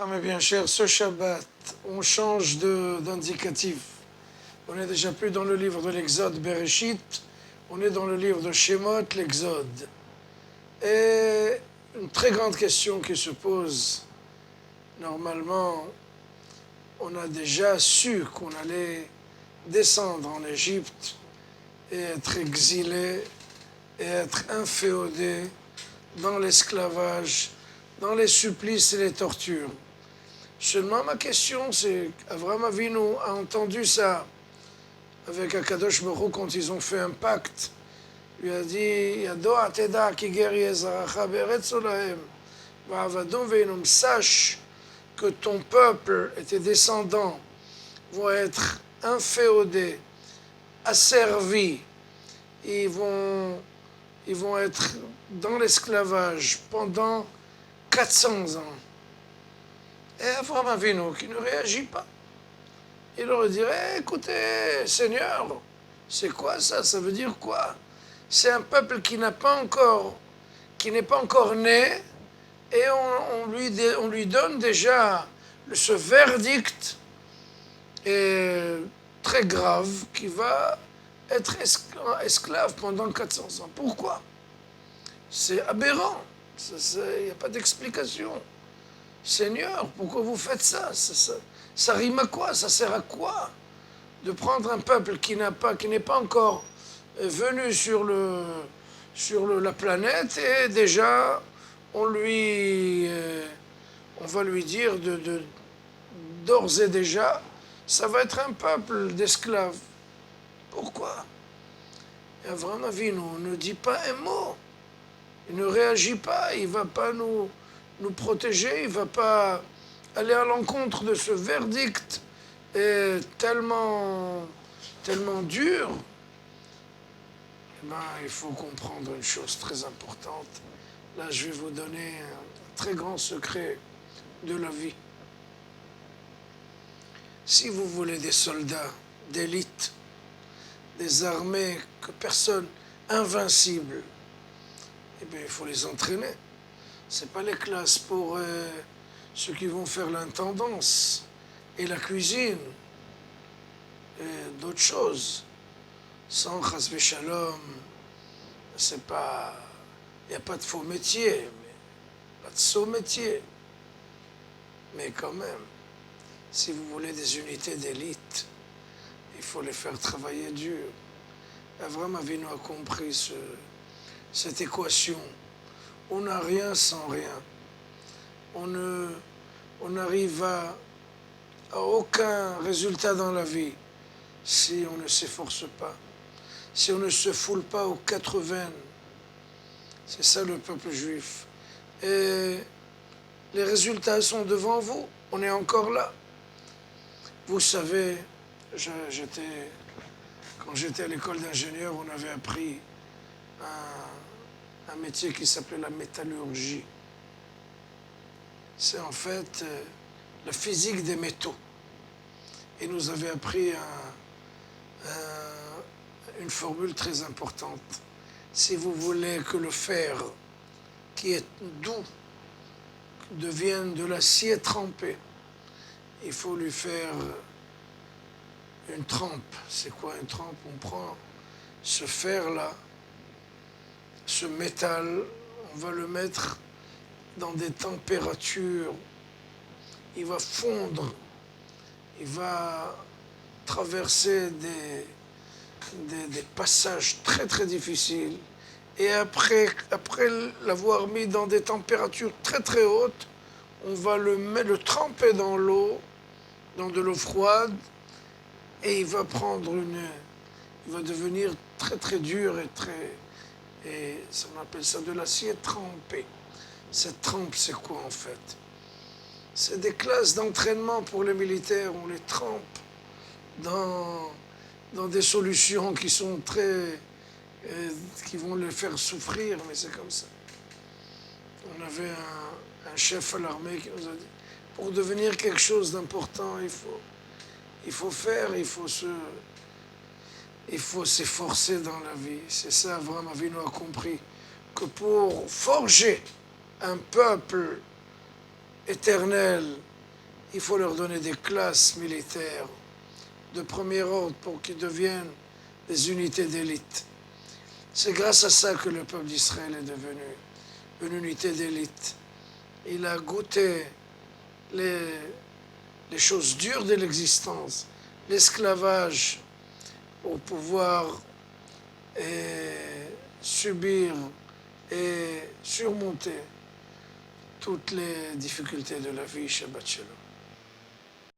Mes bien chers, ce Shabbat, on change d'indicatif. On n'est déjà plus dans le livre de l'Exode, Bereshit, on est dans le livre de Shemot, l'Exode. Et une très grande question qui se pose, normalement, on a déjà su qu'on allait descendre en Égypte et être exilé et être inféodé dans l'esclavage, dans les supplices et les tortures. Seulement, ma question, c'est Avraham Avinu a entendu ça avec Akadosh Baruch Hu quand ils ont fait un pacte. Il lui a dit, Yado ateda ki ger yezracha be'eretz olahem, va'avadum ve'inum, sache que ton peuple et tes descendants vont être inféodés, asservis, ils vont être dans l'esclavage pendant 400 ans. Et Avraham Avinu qui ne réagit pas. Il leur dirait, écoutez, Seigneur, c'est quoi ça? Ça veut dire quoi? C'est un peuple qui n'est pas encore né, et on lui donne déjà ce verdict très grave qui va être esclave pendant 400 ans. Pourquoi? C'est aberrant. Il n'y a pas d'explication. Seigneur, pourquoi vous faites ça? Ça rime à quoi? Ça sert à quoi? De prendre un peuple qui n'est pas encore venu sur la planète et déjà on va lui dire d'ores et déjà, ça va être un peuple d'esclaves. Pourquoi? Et Avraham Avinu ne dit pas un mot. Il ne réagit pas, il ne va pas nous protéger, il ne va pas aller à l'encontre de ce verdict tellement dur. Il faut comprendre une chose très importante. Là, je vais vous donner un très grand secret de la vie. Si vous voulez des soldats d'élite, des armées que personne, invincibles, eh bien, il faut les entraîner. Ce n'est pas les classes pour ceux qui vont faire l'intendance et la cuisine et d'autres choses. Sans chas v'shalom, c'est pas... Il n'y a pas de faux métier, pas de saut métier. Mais quand même, si vous voulez des unités d'élite, il faut les faire travailler dur. Avraham Avinu a compris cette équation. On n'a rien sans rien. On n'arrive à aucun résultat dans la vie si on ne s'efforce pas, si on ne se foule pas aux 80. C'est ça le peuple juif. Et les résultats sont devant vous. On est encore là. Vous savez, quand j'étais à l'école d'ingénieur, on avait appris un métier qui s'appelait la métallurgie. C'est en fait la physique des métaux. Et nous avait appris une formule très importante. Si vous voulez que le fer, qui est doux, devienne de l'acier trempé, il faut lui faire une trempe. C'est quoi une trempe? On prend ce fer-là, ce métal, on va le mettre dans des températures, il va fondre, il va traverser des passages très très difficiles, et après l'avoir mis dans des températures très très hautes, on va le tremper dans l'eau, dans de l'eau froide, et il va devenir très très dur et ça, on appelle ça de l'acier trempé. Cette trempe, c'est quoi en fait? C'est des classes d'entraînement pour les militaires. On les trempe dans des solutions qui sont qui vont les faire souffrir, mais c'est comme ça. On avait un chef à l'armée qui nous a dit, pour devenir quelque chose d'important, il faut il faut s'efforcer dans la vie. C'est ça, Avraham Avinu a compris, que pour forger un peuple éternel, il faut leur donner des classes militaires de premier ordre pour qu'ils deviennent des unités d'élite. C'est grâce à ça que le peuple d'Israël est devenu une unité d'élite. Il a goûté les choses dures de l'existence, l'esclavage, pour pouvoir subir et surmonter toutes les difficultés de la vie. Shabbat Shalom.